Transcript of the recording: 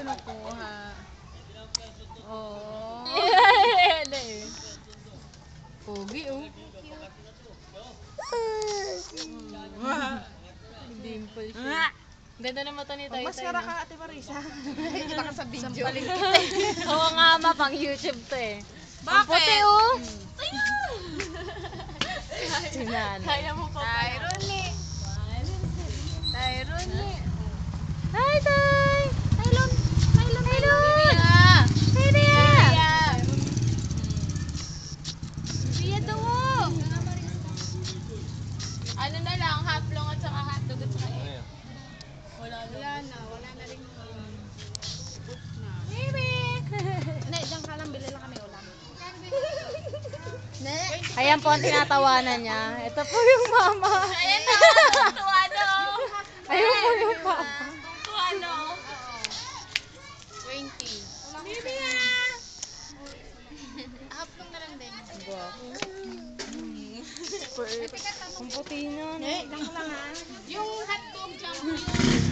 nakuha. Oh. Pogi, oh. Dimple siya. Ganda na mata ni Tay Tay. Maskara ka, Ate Marisa. Kita ka sa video. Sampalin kita. Oo nga ma, pang YouTube to eh. Bakit? Ang puti oh. Sinan. Kaya mo pa pala. Tyrone. Tyrone. Hi Tay! Taylon! Taylon! Taylon! Hey Ria! Ria daw, oh. Ano na lang, hotdog at saka hotdog at saka egg. Wala na rin. Ubus na. Baby! Ne, diyan ka lang, bili lang kami ulam. Ne? Ayan po ang tinatawanan niya. Ito po yung mama. Ayan na, tuwano. Ayun po yung papa. Tuwano. 20. Baby ah! Hotdog na lang din. Ang puti na. Ne, diyan ka lang ha. Yung hotdog jumbo yun.